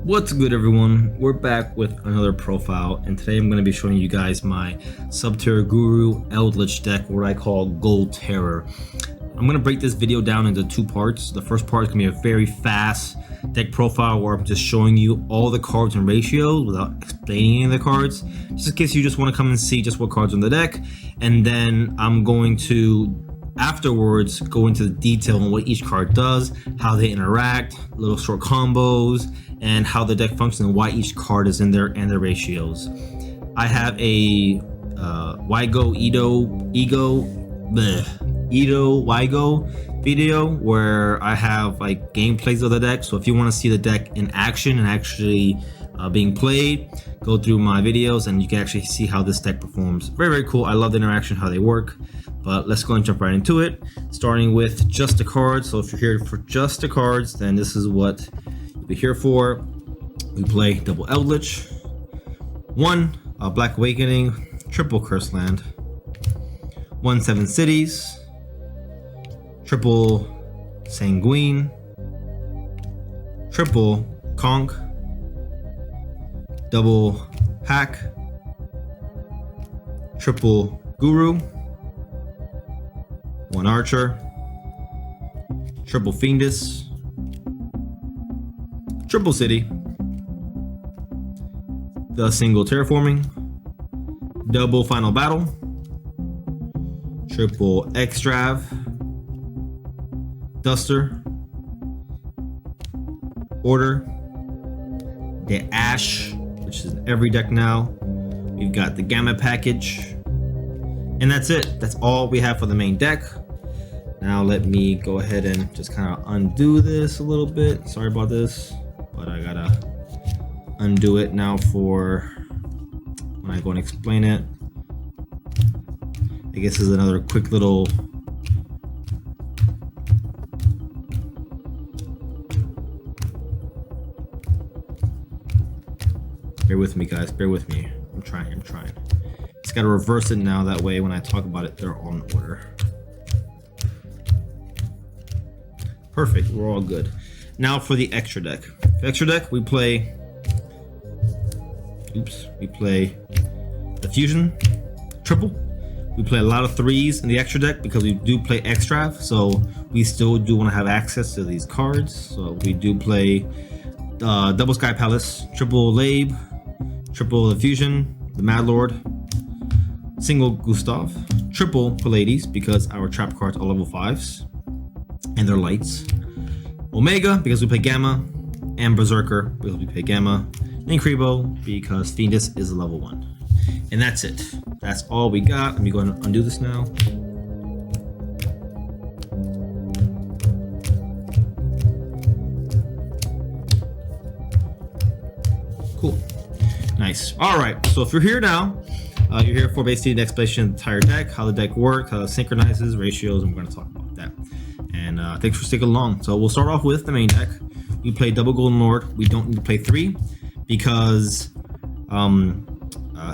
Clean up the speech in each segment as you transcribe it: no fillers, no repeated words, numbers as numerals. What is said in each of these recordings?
What's good, everyone? We're back with another profile, and today I'm going to be showing you guys my Subterror Guru Eldlich deck, what I call Gold Terror. I'm going to break this video down into two parts. The first part is going to be a very fast deck profile where I'm just showing you all the cards and ratios without explaining any of the cards, just in case you just want to come and see just what cards are in the deck. And then I'm going to afterwards go into the detail on what each card does, how they interact, little short combos, and how the deck functions and why each card is in there and their ratios. I have a YuGiOh video where I have like gameplays of the deck, so if you want to see the deck in action and actually being played, go through my videos and you can actually see how this deck performs. Very cool. I love the interaction, how they work. But let's go and jump right into it, starting with just the cards. So if you're here for just the cards, then this is what you'll be here for. We play double Eldlich, one Black Awakening, triple Curse Land, 1/7 Cities, triple Sanguine, triple Conch, double Hack, triple Guru, one Archer, triple Fiendus, triple City, the single Terraforming, double Final Battle, triple Extrav, Duster, Order, the Ash, which is in every deck now. We've got the Gamma package, and that's it. That's all we have for the main deck. Now let me go ahead and just kind of undo this a little bit. Sorry about this, but I gotta undo it now for when I go and explain it. I guess this is another quick little bear with me, guys, bear with me. I'm trying. Just gotta reverse it now, that way when I talk about it they're all in order. Perfect, we're all good. Now for the extra deck. The extra deck, we play the Fusion triple. We play a lot of threes in the extra deck because we do play Extrav, so we still do want to have access to these cards. So we do play double Sky Palace, triple Labe, triple the Fusion, the Mad Lord, single Gustav, triple Pallades because our trap cards are level 5s and they're lights, Omega because we play Gamma, and Berserker because we play Gamma, and Krebo because Fiendus is a level 1. And that's it. That's all we got. Let me go and undo this now. Cool. Nice. All right. So if you're here now, you're here for basically an explanation of the entire deck, how the deck works, how it synchronizes, ratios, and we're going to talk about that. And thanks for sticking along. So we'll start off with the main deck. We play double Golden Lord. We don't need to play 3 because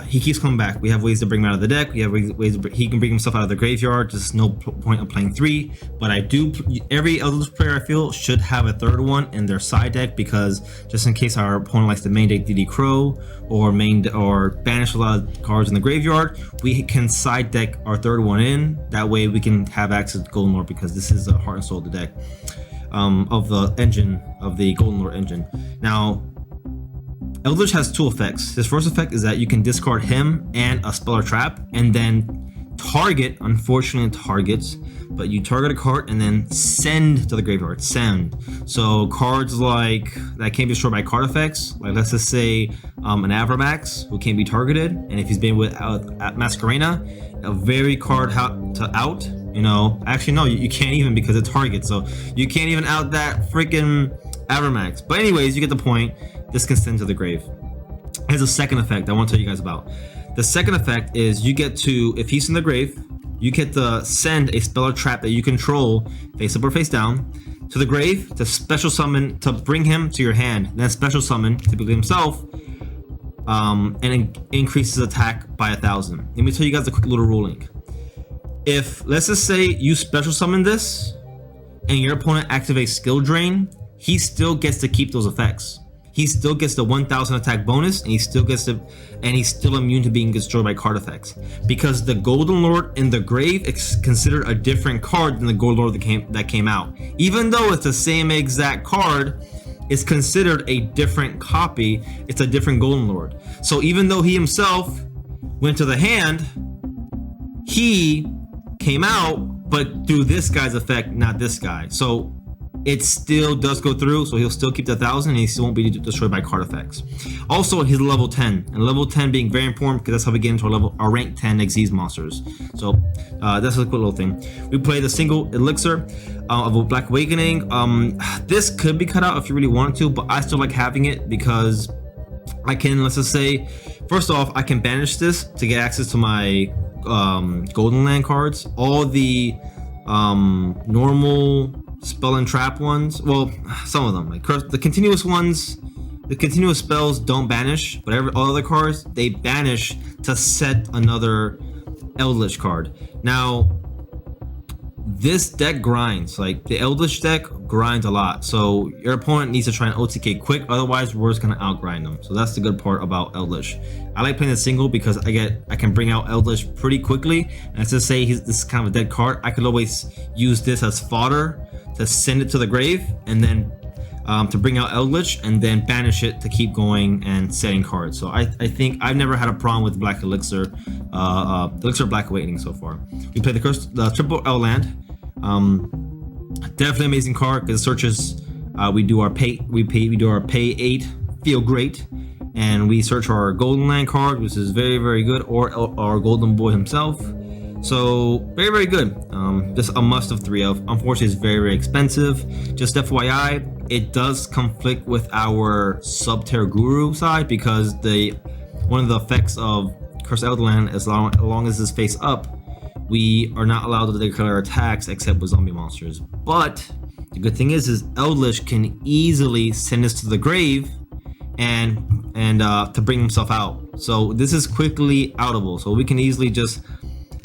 he keeps coming back. We have ways to bring him out of the deck. We have ways he can bring himself out of the graveyard. There's no point of playing 3. But I do. Every Eldlich player, I feel, should have a third one in their side deck, because just in case our opponent likes to main deck DD Crow or banish a lot of cards in the graveyard, we can side deck our third one in. That way we can have access to Golden Lord, because this is the heart and soul of the deck, of the engine, of the Golden Lord engine. Now, Eldlich has 2 effects. His first effect is that you can discard him and a spell or trap, and then target, unfortunately targets, but you target a card and then send to the graveyard. Send. So cards like that can't be destroyed by card effects, like let's just say an Avramax, who can't be targeted, and if he's been without Masquerena, a very card to out. You know, actually no, you can't even, because it targets, so you can't even out that freaking Avramax. But anyways, you get the point. This can send to the grave. Here's a second effect I want to tell you guys about. The second effect is you get to, if he's in the grave, you get to send a spell or trap that you control, face up or face down, to the grave to special summon, to bring him to your hand, then special summon, typically himself, and increases attack by 1,000. Let me tell you guys a quick little ruling. If, let's just say you special summon this and your opponent activates skill drain, he still gets to keep those effects. he still gets the 1000 attack bonus, and he still gets he's still immune to being destroyed by card effects, because the Golden Lord in the grave is considered a different card than the Golden Lord that came out. Even though it's the same exact card, it's considered a different copy. It's a different Golden Lord. So even though he himself went to the hand, he came out, but through this guy's effect, not this guy. So it still does go through, so he'll still keep the 1000, and he still won't be destroyed by card effects. Also, he's level 10, and level 10 being very important because that's how we get into our rank 10 Xyz monsters. So that's a cool little thing. We play the single elixir of a Black Awakening. This could be cut out if you really want to, but I still like having it because I can, let's just say, first off, I can banish this to get access to my Golden Land cards. All the normal spell and trap ones, well, some of them, like the continuous ones, the continuous spells don't banish, but all other cards, they banish to set another Eldlich card. Now, this deck grinds, like the Eldlich deck grinds a lot, so your opponent needs to try and OTK quick, otherwise we're just gonna outgrind them. So that's the good part about Eldlich. I like playing the single because I can bring out Eldlich pretty quickly, and let's just say this is kind of a dead card. I could always use this as fodder to send it to the grave, and then to bring out Eldlich, and then banish it to keep going and setting cards. So I think I've never had a problem with Black Elixir, Elixir Black Awakening so far. We play the triple L land. Definitely amazing card because it searches. We do our pay 8, feel great, and we search our Golden Land card, which is very, very good, or our Golden Boy himself. So very, very good. Just a must of 3 of. Unfortunately, it's very, very expensive. Just FYI, it does conflict with our Subterror Guru side because one of the effects of Curse Eldland, as long as it's face up, we are not allowed to declare attacks except with zombie monsters. But the good thing is Eldlich can easily send us to the grave and to bring himself out. So this is quickly outable. So we can easily just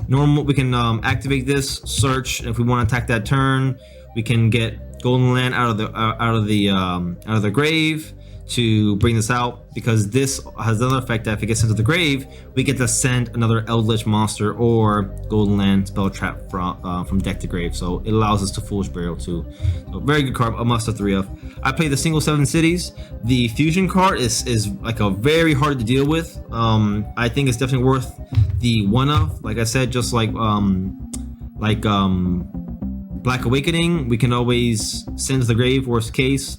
we can activate this, search. If we want to attack that turn, we can get Golden Land out of the grave to bring this out, because this has another effect that if it gets into the grave, we get to send another Eldlich monster or Golden Land spell trap from deck to grave. So it allows us to Foolish Burial too. So very good card, a must of 3 of. I play the single 7 cities. The fusion card is like a very hard to deal with. I think it's definitely worth the 1 of. Like I said, just like Black Awakening, we can always send to the grave, worst case.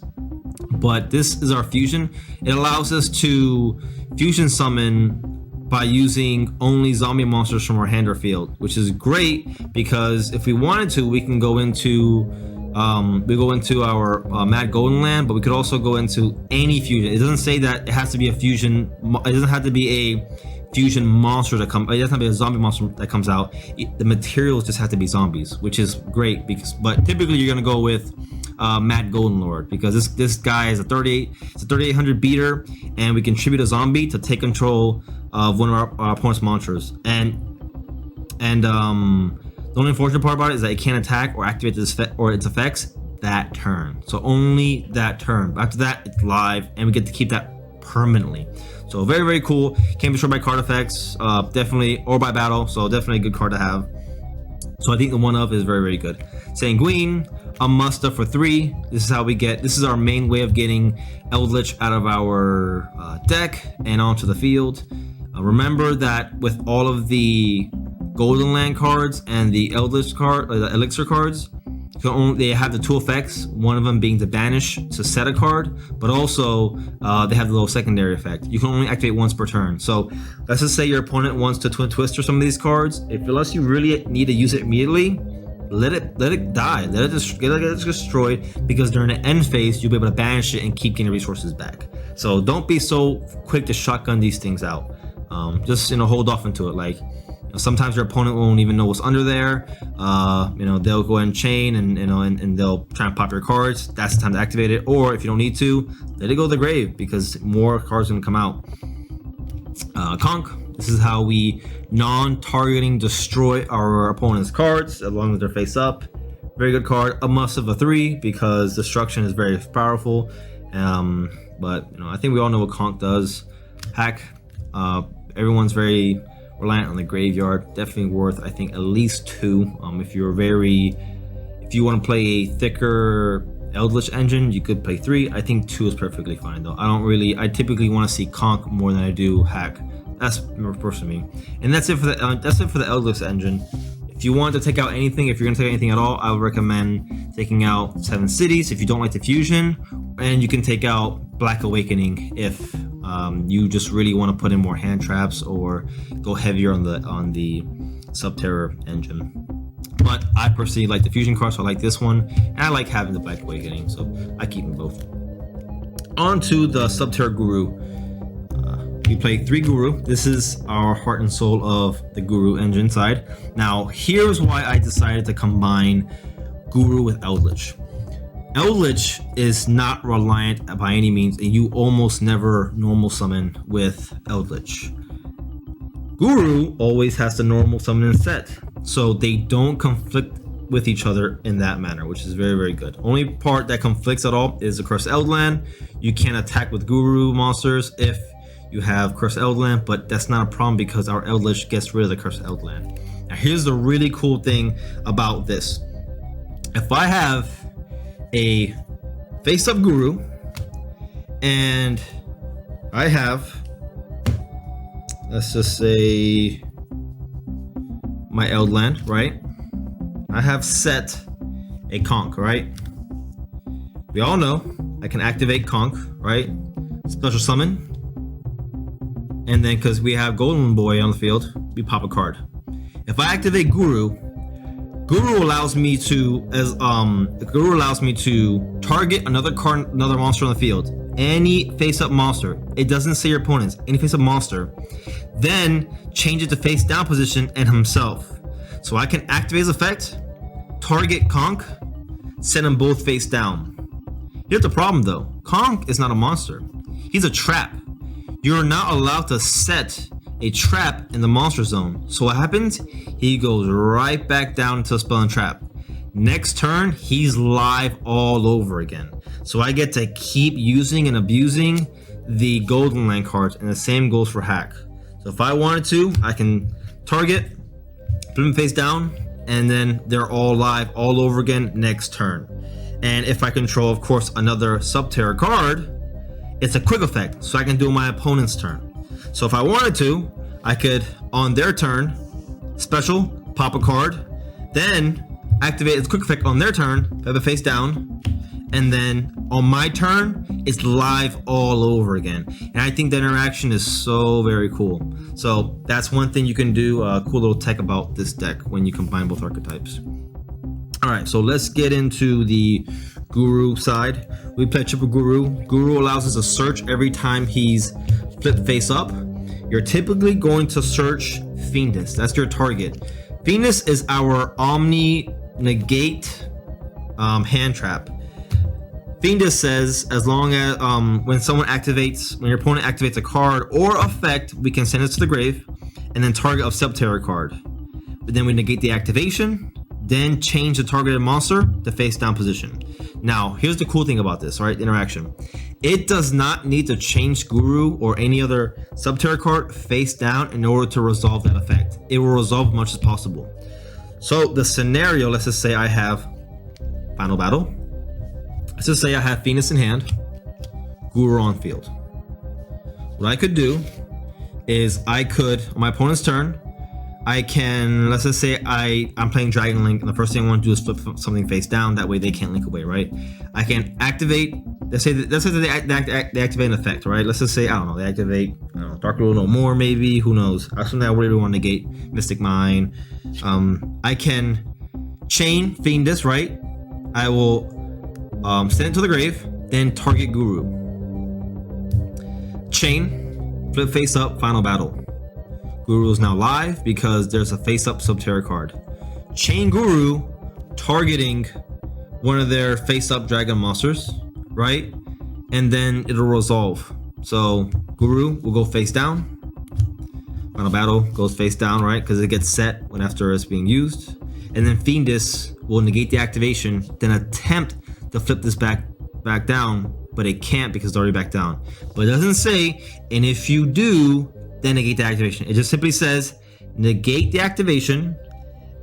But this is our fusion. It allows us to fusion summon by using only zombie monsters from our hand or field, which is great because if we wanted to, we can go into our Mad Golden Land, but we could also go into any fusion. It doesn't say that it has to be a fusion. It doesn't have to be a fusion monster that comes. It doesn't have to be a zombie monster that comes out. The materials just have to be zombies, which is great. But typically you're gonna go with Mad Golden Lord because this guy is a 3800 beater, and we contribute a zombie to take control of one of our opponent's monsters. And the only unfortunate part about it is that it can't attack or activate its effects that turn. So only that turn. After that, it's live, and we get to keep that permanently. So very, very cool. Can't be destroyed by card effects, definitely, or by battle. So definitely a good card to have. So I think the 1 of is very, very good. Sanguine, a must of for 3. This is our main way of getting Eldlich out of our deck and onto the field. Remember that with all of the Golden Land cards and the Eldlich card, or the Elixir cards, they have the 2 effects. One of them being to banish to set a card, but also they have the little secondary effect. You can only activate once per turn. So let's just say your opponent wants to Twin Twister some of these cards. Unless you really need to use it immediately, let it die. Let it get destroyed, because during the end phase you'll be able to banish it and keep getting resources back. So don't be so quick to shotgun these things out. Just hold off into it. Like, sometimes your opponent won't even know what's under there. They'll go ahead and chain and they'll try and pop your cards. That's the time to activate it. Or if you don't need to, let it go to the grave, because more cards are gonna come out. Conk. This is how we non-targeting destroy our opponent's cards as long as they're face up. Very good card. A must of a 3 because destruction is very powerful. but you know, I think we all know what Conk does. Hack, everyone's very reliant on the graveyard. Definitely worth, I think, at least 2. If you want to play a thicker Eldlich engine, you could play 3. I think 2 is perfectly fine though. I typically want to see Conk more than I do Hack. That's personally me. And that's it for the Eldlich engine. If you want to take out anything, if you're gonna take anything at all, I would recommend taking out 7 Cities if you don't like the fusion, and you can take out Black Awakening if you just really want to put in more hand traps or go heavier on the Subterror engine. But I personally like the fusion card, so I like this one, and I like having the Black Awakening, so I keep them both. On to the Subterror Guru. We play 3 Guru. This is our heart and soul of the Guru engine side. Now, here's why I decided to combine Guru with Eldlich. Eldlich is not reliant by any means, and you almost never normal summon with Eldlich. Guru always has the normal summon set, so they don't conflict with each other in that manner, which is very, very good. Only part that conflicts at all is the Cursed Eldland. You can attack with Guru monsters if you have Cursed Eldland, but that's not a problem because our Eldlich gets rid of the Cursed Eldland. Now here's the really cool thing about this. If I have a face-up Guru and I have, let's just say, my Eldland, right? I have set a Conk, right? We all know I can activate Conk, right? Special summon. And then because we have Golden Boy on the field, we pop a card. If I activate Guru allows me to target another card, another monster on the field. Any face-up monster. It doesn't say your opponents. Any face-up monster. Then change it to face-down position and himself. So I can activate his effect, target Conk, send them both face down. Here's the problem though. Conk is not a monster. He's a trap. You're not allowed to set a trap in the monster zone. So what happens? He goes right back down to spell and trap. Next turn, he's live all over again. So I get to keep using and abusing the Golden Land cards, and the same goes for Hack. So if I wanted to, I can target, put him face down, and then they're all live all over again next turn. And if I control, of course, another Subterror card, it's a quick effect, so I can do my opponent's turn. So if I wanted to, I could, on their turn, special, pop a card, then activate its quick effect on their turn, have it face down, and then on my turn, it's live all over again. And I think the interaction is so very cool. So that's one thing you can do, a cool little tech about this deck when you combine both archetypes. All right, so let's get into the Guru side. We play triple Guru. Guru allows us to search every time he's flipped face up. You're typically going to search Fiendus. That's your target. Fiendus is our Omni negate hand trap. Fiendus says as long as when your opponent activates a card or effect, we can send it to the grave and then target a Subterror card. But then we negate the activation, then change the targeted monster to face down position. Now, here's the cool thing about this, right? Interaction. It does not need to change Guru or any other Subterror card face down in order to resolve that effect. It will resolve as much as possible. So the scenario, let's just say I have Final Battle. Let's just say I have Fiendus in hand, Guru on field. What I could do is I could, on my opponent's turn, I can, let's just say I'm playing Dragon Link, and the first thing I want to do is flip something face down. That way they can't link away, right? I can activate, let's say they activate an effect, right? Let's just say, I don't know, they activate, I don't know, Dark Rule No More, maybe, who knows? Actually, I really want to negate Mystic Mine. I can chain Fiendus, right? I will send it to the grave, then target Guru. Chain, flip face up, Final Battle. Guru is now live because there's a face-up Subterror card. Chain Guru, targeting one of their face-up dragon monsters, right? And then it'll resolve. So Guru will go face down. Final Battle goes face down, right? Because it gets set when after it's being used. And then Fiendus will negate the activation, then attempt to flip this back down but it can't because it's already back down. But it doesn't say, and if you do, then negate the activation. It just simply says negate the activation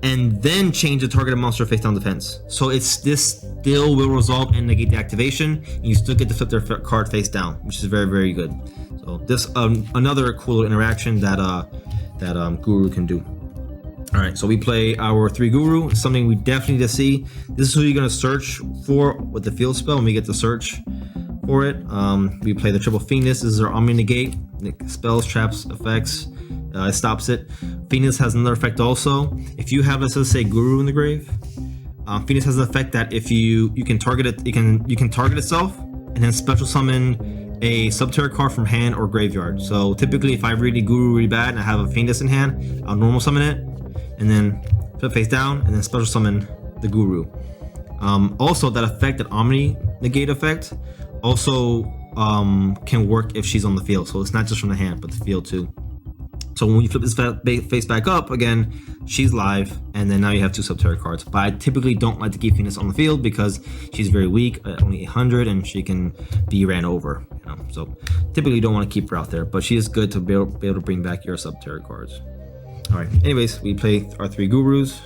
and then change the targeted monster face down defense. So this still will resolve and negate the activation, and you still get to flip their card face down, which is very, very good. So this another cool interaction that Guru can do. All right, so we play our 3 Guru. Something we definitely need to see. This is who you're gonna search for with the field spell when we get to search for it. We play the triple Phoenix. This is our Omni Negate. Spells, traps, effects. It stops it. Phoenix has another effect also. If you have, let's say, Guru in the grave, Phoenix has an effect that if you can target it, you can target itself and then special summon a Subterror card from hand or graveyard. So typically, if I really Guru really bad and I have a Phoenix in hand, I'll normal summon it and then flip face down and then special summon the Guru. Also, that effect, that Omni Negate effect, also can work if she's on the field. So it's not just from the hand, but the field too. So when you flip this face back up again, she's live, and then now you have 2 Subterror cards. But I typically don't like to keep Phoenix on the field because she's very weak, at only 800, and she can be ran over. You know, so typically you don't want to keep her out there, but she is good to be able to bring back your Subterror cards. All right. Anyways, we play our 3 Gurus,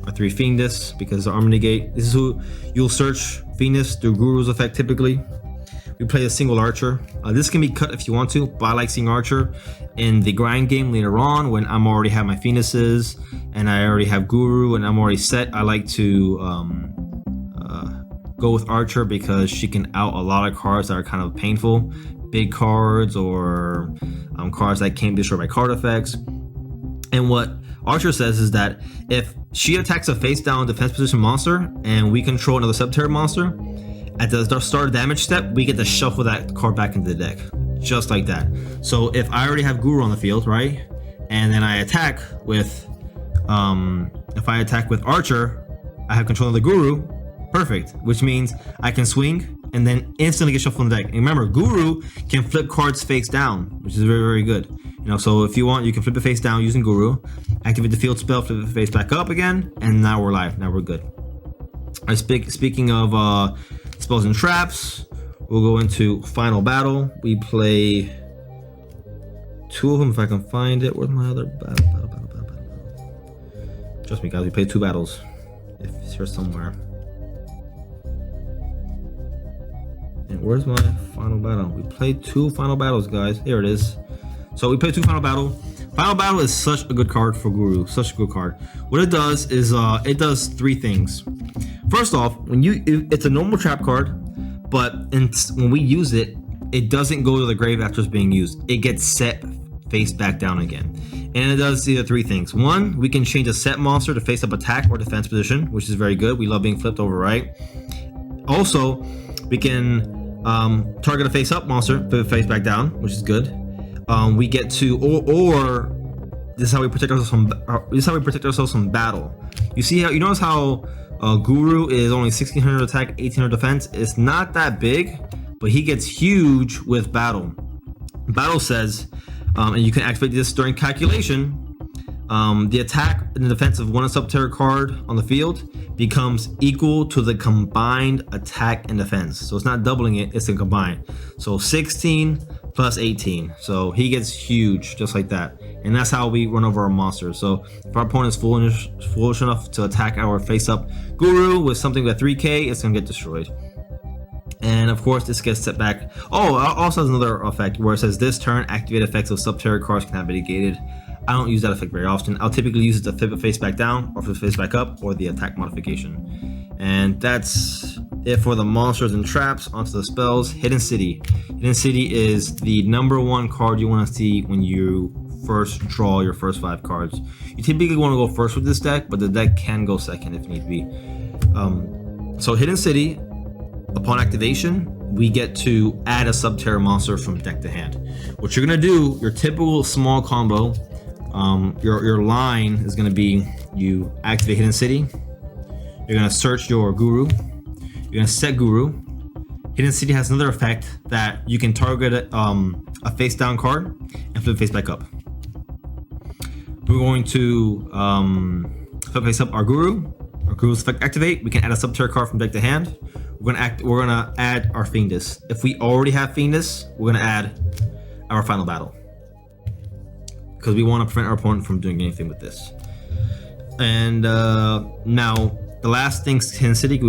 our 3 Fiendists, because the Armor Negate. This is who you'll search Phoenix through Guru's effect typically. We play a single Archer. This can be cut if you want to, but I like seeing Archer in the grind game later on when I'm already have my Phoenixes and I already have Guru and I'm already set. I like to go with Archer because she can out a lot of cards that are kind of painful, big cards or cards that can't be destroyed by card effects. And what Archer says is that if she attacks a face down defense position monster and we control another Subterror monster, at the start damage step, we get to shuffle that card back into the deck, just like that. So if I already have Guru on the field, right, and then I attack with, if I attack with Archer, I have control of the Guru, perfect, which means I can swing and then instantly get shuffled in the deck. And remember, Guru can flip cards face down, which is very, very good. You know, so if you want, you can flip it face down using Guru, activate the field spell, flip it face back up again, and now we're live. Now we're good. Speaking of spells and traps, we'll go into Final Battle. We play 2 of them if I can find it. Where's my other battle? Trust me, guys, we played 2 battles. If it's here somewhere. And where's my Final Battle? We played 2 Final Battles, guys. Here it is. So we played 2 Final Battle. Final Battle is such a good card for Guru. Such a good card. What it does is it does 3 things. First off, it's a normal trap card, but when we use it, it doesn't go to the grave after it's being used. It gets set face back down again. And it does either 3 things. 1, we can change a set monster to face up attack or defense position, which is very good. We love being flipped over, right? Also, we can target a face up monster, flip face back down, which is good. We get to, or this is how we protect ourselves from battle. You notice how Guru is only 1600 attack, 1800 defense. It's not that big, but he gets huge with battle. Battle says, and you can activate this during calculation, the attack and the defense of one Subterror card on the field becomes equal to the combined attack and defense. So it's not doubling it, it's a combined. So 16 plus 18. So he gets huge just like that. And that's how we run over our monsters. So if our opponent is foolish enough to attack our face-up Guru with something with 3k, it's going to get destroyed. And of course, this gets set back. Oh, also has another effect where it says this turn, activate effects of Subterror cards cannot be negated. I don't use that effect very often. I'll typically use it to flip it face back down or flip it face back up or the attack modification. And that's it for the monsters and traps. Onto the spells. Hidden City. Hidden City is the #1 card you want to see when you first draw your first 5 cards. You typically want to go first with this deck, but the deck can go second if need be. So Hidden City, upon activation, we get to add a Subterror monster from deck to hand. What you're gonna do, your typical small combo, your line is gonna be you activate Hidden City. You're gonna search your Guru. You're gonna set Guru. Hidden City has another effect that you can target a face down card and flip face back up. We're going to flip face up our Guru. Our Guru's effect activate. We can add a Subterror card from deck to hand, we're gonna add our Fiendus. If we already have Fiendus, we're gonna add our Final Battle, because we want to prevent our opponent from doing anything with this. And now the last thing Hidden City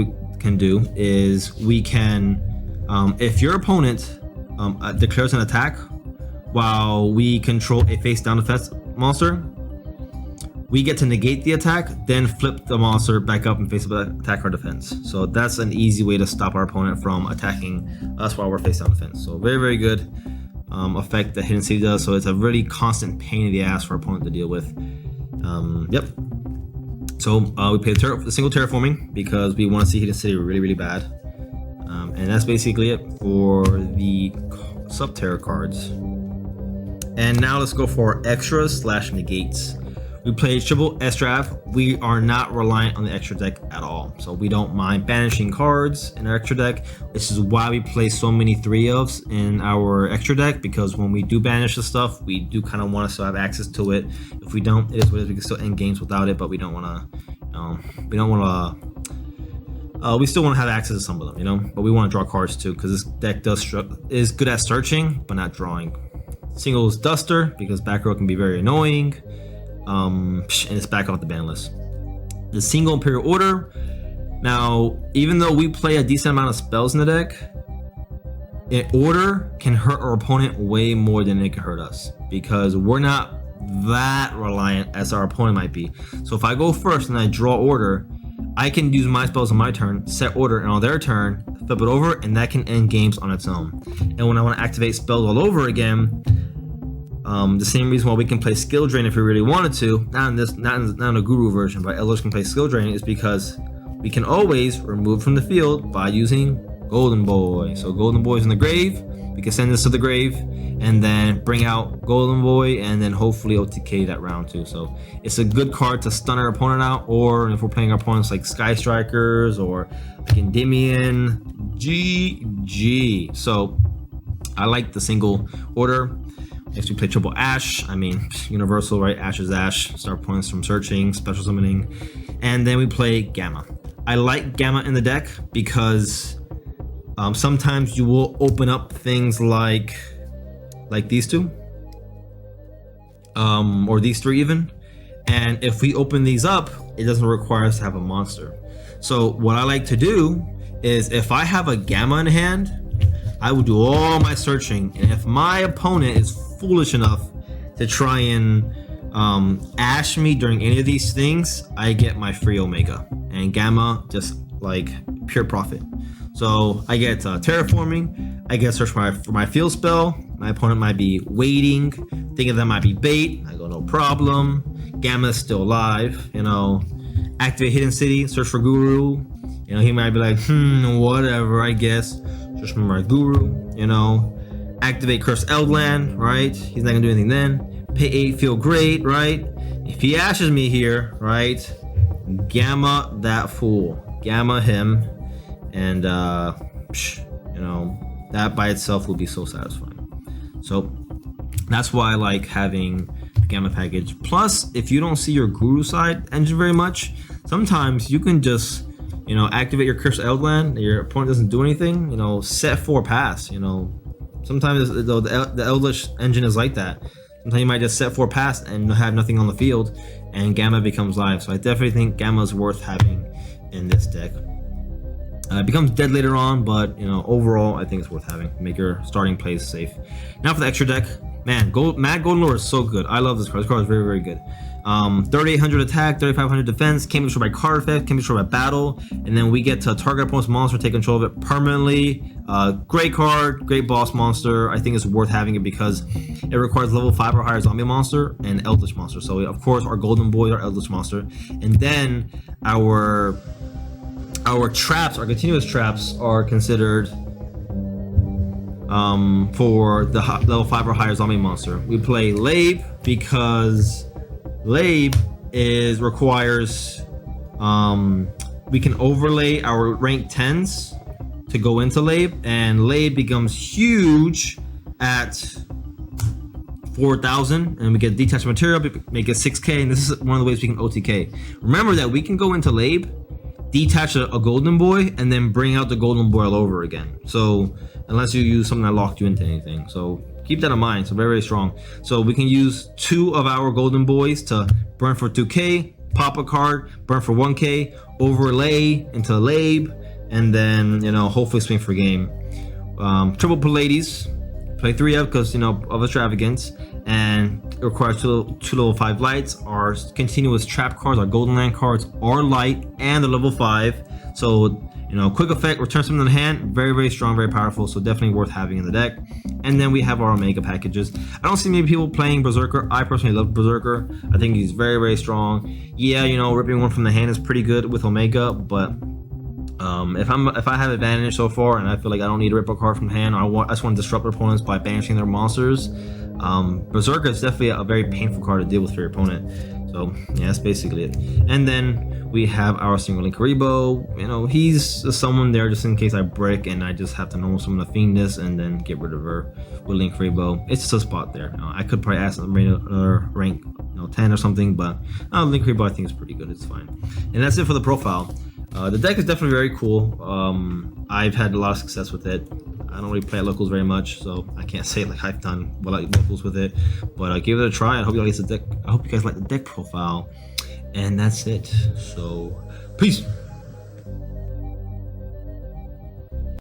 can do is we can, if your opponent declares an attack while we control a face down defense monster, we get to negate the attack, then flip the monster back up and face up attack or defense. So that's an easy way to stop our opponent from attacking us while we're face down defense. So very, very good effect that Hidden City does. So it's a really constant pain in the ass for our opponent to deal with. Yep. So we play the single terraforming because we want to see Hidden City really, really bad. And that's basically it for the Subterror cards. And now let's go for extras / negates. We play triple Estrav. We are not reliant on the extra deck at all. So we don't mind banishing cards in our extra deck. This is why we play so many 3-ofs in our extra deck, because when we do banish the stuff, we do kind of want to still have access to it. If we don't, it is what it is. We can still end games without it, but we don't want to, we still want to have access to some of them, you know? But we want to draw cards too, because this deck is good at searching, but not drawing. Singles Duster, because back row can be very annoying. And it's back off the ban list. The single Imperial Order. Now, even though we play a decent amount of spells in the deck, an order can hurt our opponent way more than it can hurt us, because we're not that reliant as our opponent might be. So if I go first and I draw order, I can use my spells on my turn, set order, and on their turn, flip it over, and that can end games on its own. And when I want to activate spells all over again, the same reason why we can play Skill Drain if we really wanted to, not in the Guru version, but Eldlich can play Skill Drain, is because we can always remove from the field by using Golden Boy. So Golden Boy's in the grave, we can send this to the grave, and then bring out Golden Boy, and then hopefully OTK that round too. So it's a good card to stun our opponent out, or if we're playing our opponents like Sky Strikers or like Endymion, GG. So I like the single order. Next we play triple Ash. I mean, universal, right? Ash is Ash. Start points from searching, special summoning. And then we play Gamma. I like Gamma in the deck because sometimes you will open up things like these two. Or these three even. And if we open these up, it doesn't require us to have a monster. So what I like to do is, if I have a Gamma in hand, I will do all my searching, and if my opponent is foolish enough to try and ash me during any of these things, I get my free Omega, and Gamma just like pure profit. So I get terraforming, I get search for my field spell. My opponent might be waiting, thinking that might be bait. I go, no problem. Gamma's still alive, you know. Activate Hidden City, search for Guru. You know, he might be like, whatever, I guess. Just from my Guru, you know. Activate Cursed Eldland, right? He's not gonna do anything then. Pay 8, feel great, right? If he ashes me here, right? Gamma that fool. Gamma him. And, you know, that by itself will be so satisfying. So that's why I like having the Gamma package. Plus, if you don't see your Guru side engine very much, sometimes you can just, you know, activate your Cursed Eldland. Your opponent doesn't do anything. You know, set 4 pass. You know, sometimes the Eldlich engine is like that. Sometimes you might just set 4 pass and have nothing on the field, and Gamma becomes live. So I definitely think Gamma is worth having in this deck. It becomes dead later on, but you know, overall, I think it's worth having. Make your starting plays safe. Now for the extra deck, man, Mad Golden Lure is so good. I love this card. This card is very, very good. 3800 attack, 3500 defense, can't be destroyed by card effect, can't be destroyed by battle, and then we get to target opponent's monster, take control of it permanently. Great card, great boss monster. I think it's worth having it because it requires level 5 or higher zombie monster and Eldlich monster. So of course our Golden Boy, our Eldlich monster, and then our traps, our continuous traps, are considered for the level 5 or higher zombie monster. We play Lave because Lave requires we can overlay our rank 10s to go into Lave, and Lave becomes huge at 4,000, and we get detached material, make it 6k, and this is one of the ways we can OTK. Remember that we can go into Lave detach a golden boy and then bring out the golden boy all over again. So unless you use something that locked you into anything. So keep that in mind. So very, very strong. So we can use 2 of our golden boys to burn for 2k, pop a card, burn for 1k, overlay into Labe, and then, you know, hopefully swing for game. Triple Pallades, play 3 up because, you know, of extravagance, and it requires 2 level 5 lights. Our continuous trap cards, our golden land cards are light and they're level 5. So, you know, quick effect, return something in the hand, very, very strong, very powerful, so definitely worth having in the deck. And then we have our Omega packages. I don't see many people playing Berserker. I personally love Berserker. I think he's very, very strong. Yeah, you know, ripping one from the hand is pretty good with Omega, but if I have advantage so far and I feel like I don't need to rip a card from hand, I just want to disrupt opponents by banishing their monsters. Berserker is definitely a very painful card to deal with for your opponent. So yeah, that's basically it. And then we have our single link Rebo. You know, he's someone there just in case I break and I just have to normal summon a Fiendess and then get rid of her with link Rebo. It's just a spot there. You know, I could probably ask rank 10 or something, but link Rebo I think is pretty good. It's fine. And that's it for the profile. The deck is definitely very cool. I've had a lot of success with it. I don't really play at locals very much, so I can't say like I've done well at locals with it. But give it a try. I hope you guys like the deck. I hope you guys like the deck profile. And that's it. So, peace.